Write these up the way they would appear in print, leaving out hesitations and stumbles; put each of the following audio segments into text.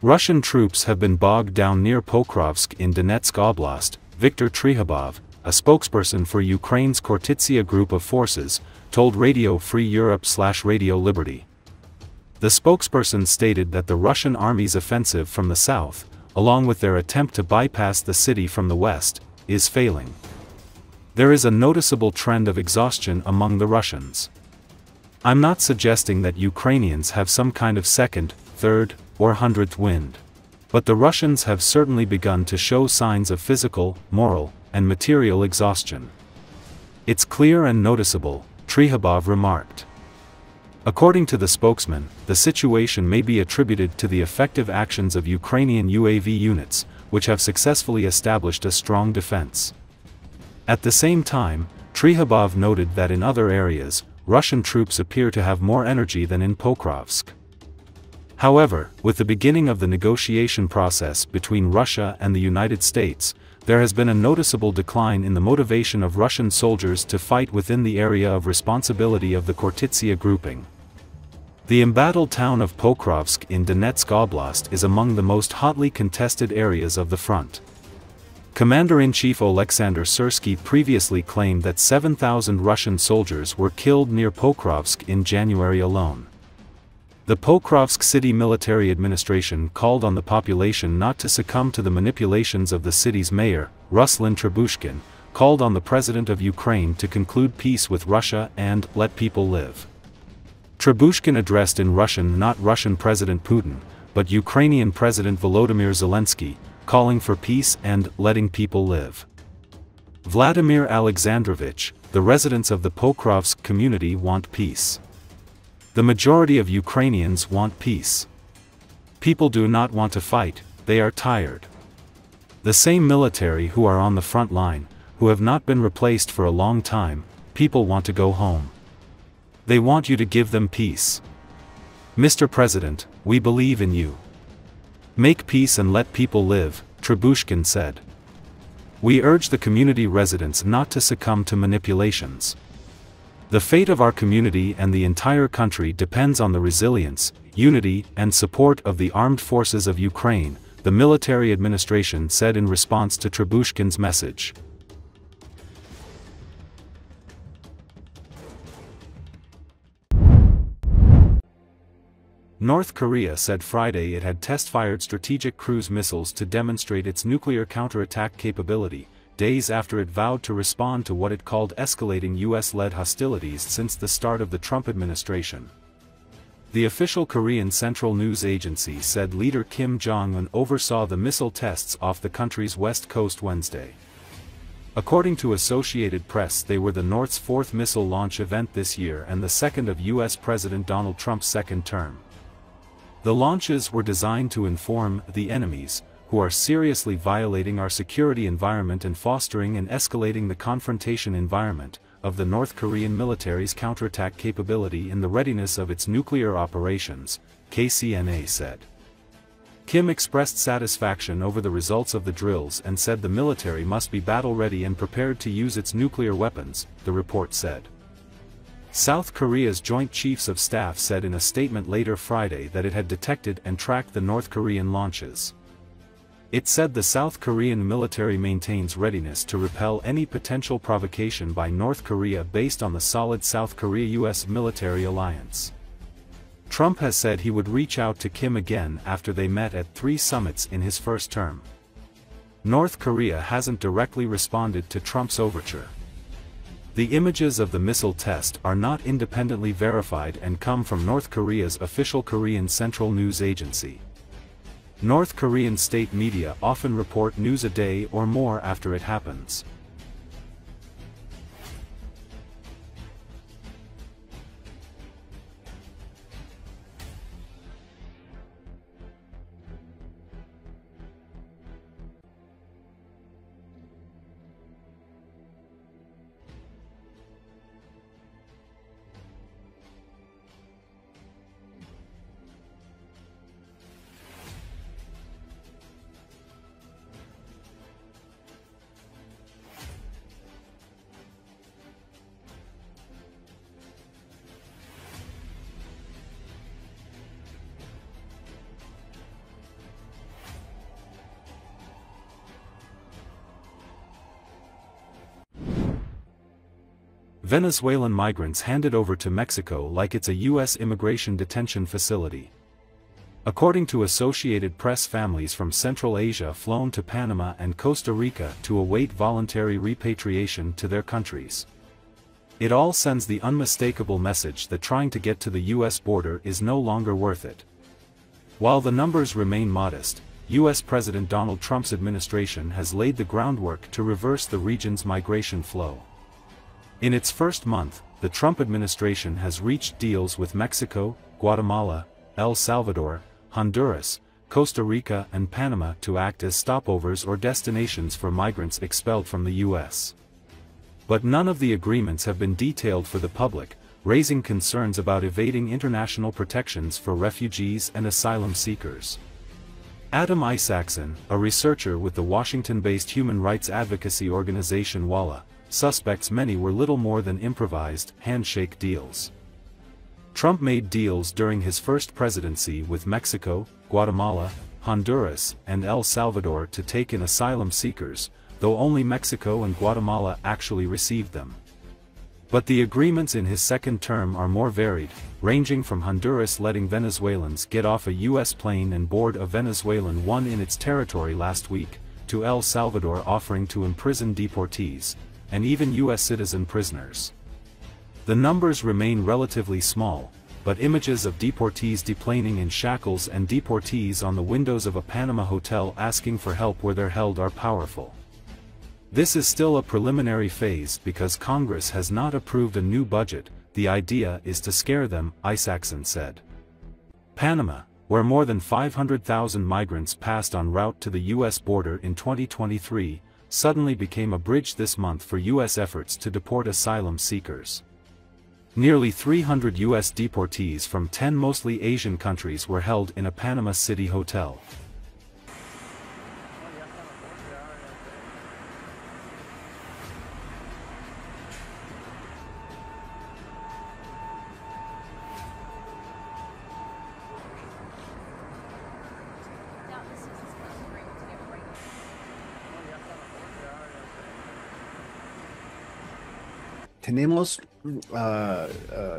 Russian troops have been bogged down near Pokrovsk in Donetsk Oblast, Viktor Trehubov, a spokesperson for Ukraine's Khortytsia group of forces, told Radio Free Europe/Radio Liberty. The spokesperson stated that the Russian army's offensive from the south, along with their attempt to bypass the city from the west, is failing. There is a noticeable trend of exhaustion among the Russians. I'm not suggesting that Ukrainians have some kind of second, third, or hundredth wind. But the Russians have certainly begun to show signs of physical, moral, and material exhaustion. It's clear and noticeable, Trehubov remarked. According to the spokesman, the situation may be attributed to the effective actions of Ukrainian UAV units, which have successfully established a strong defense. At the same time, Trehubov noted that in other areas, Russian troops appear to have more energy than in Pokrovsk. However, with the beginning of the negotiation process between Russia and the United States, there has been a noticeable decline in the motivation of Russian soldiers to fight within the area of responsibility of the Khortytsia grouping. The embattled town of Pokrovsk in Donetsk Oblast is among the most hotly contested areas of the front. Commander-in-Chief Alexander Syrsky previously claimed that 7,000 Russian soldiers were killed near Pokrovsk in January alone. The Pokrovsk city military administration called on the population not to succumb to the manipulations of the city's mayor, Ruslan Trebuchkin, called on the president of Ukraine to conclude peace with Russia and let people live. Trebuchkin addressed in Russian not Russian President Putin, but Ukrainian President Volodymyr Zelensky, calling for peace and letting people live. Vladimir Alexandrovich, the residents of the Pokrovsk community want peace. The majority of Ukrainians want peace. People do not want to fight, they are tired. The same military who are on the front line, who have not been replaced for a long time, people want to go home. They want you to give them peace. Mr. President, we believe in you. Make peace and let people live, Trebuchkin said. We urge the community residents not to succumb to manipulations. The fate of our community and the entire country depends on the resilience, unity, and support of the armed forces of Ukraine, the military administration said in response to Trebuchkin's message. North Korea said Friday it had test-fired strategic cruise missiles to demonstrate its nuclear counterattack capability, days after it vowed to respond to what it called escalating US-led hostilities since the start of the Trump administration. The official Korean Central News Agency said leader Kim Jong-un oversaw the missile tests off the country's west coast Wednesday. According to Associated Press, they were the North's fourth missile launch event this year and the second of US President Donald Trump's second term. The launches were designed to inform the enemies, who are seriously violating our security environment and fostering and escalating the confrontation environment, of the North Korean military's counterattack capability in the readiness of its nuclear operations, KCNA said. Kim expressed satisfaction over the results of the drills and said the military must be battle-ready and prepared to use its nuclear weapons, the report said. South Korea's Joint Chiefs of Staff said in a statement later Friday that it had detected and tracked the North Korean launches. It said the South Korean military maintains readiness to repel any potential provocation by North Korea based on the solid South Korea-US military alliance. Trump has said he would reach out to Kim again after they met at 3 summits in his first term. North Korea hasn't directly responded to Trump's overture. The images of the missile test are not independently verified and come from North Korea's official Korean Central News Agency. North Korean state media often report news a day or more after it happens. Venezuelan migrants handed over to Mexico like it's a U.S. immigration detention facility. According to Associated Press, families from Central Asia flown to Panama and Costa Rica to await voluntary repatriation to their countries. It all sends the unmistakable message that trying to get to the U.S. border is no longer worth it. While the numbers remain modest, U.S. President Donald Trump's administration has laid the groundwork to reverse the region's migration flow. In its first month, the Trump administration has reached deals with Mexico, Guatemala, El Salvador, Honduras, Costa Rica and Panama to act as stopovers or destinations for migrants expelled from the U.S. But none of the agreements have been detailed for the public, raising concerns about evading international protections for refugees and asylum seekers. Adam Isaacson, a researcher with the Washington-based human rights advocacy organization WALA, suspects many were little more than improvised handshake deals. Trump made deals during his first presidency with Mexico, Guatemala, Honduras, and El Salvador to take in asylum seekers, though only Mexico and Guatemala actually received them. But the agreements in his second term are more varied, ranging from Honduras letting Venezuelans get off a U.S. plane and board a Venezuelan one in its territory last week, to El Salvador offering to imprison deportees, and even U.S. citizen prisoners. The numbers remain relatively small, but images of deportees deplaning in shackles and deportees on the windows of a Panama hotel asking for help where they're held are powerful. This is still a preliminary phase because Congress has not approved a new budget. The idea is to scare them, Isaacson said. Panama, where more than 500,000 migrants passed en route to the U.S. border in 2023, suddenly became a bridge this month for U.S. efforts to deport asylum seekers. Nearly 300 U.S. deportees from 10 mostly Asian countries were held in a Panama City hotel. Tenemos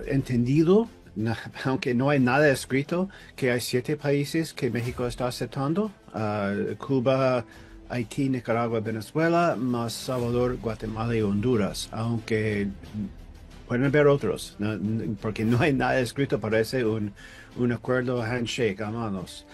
entendido, aunque no hay nada escrito, que hay 7 países que México está aceptando: Cuba, Haití, Nicaragua, Venezuela, más Salvador, Guatemala y Honduras. Aunque pueden haber otros, porque no hay nada escrito, parece un acuerdo handshake a manos.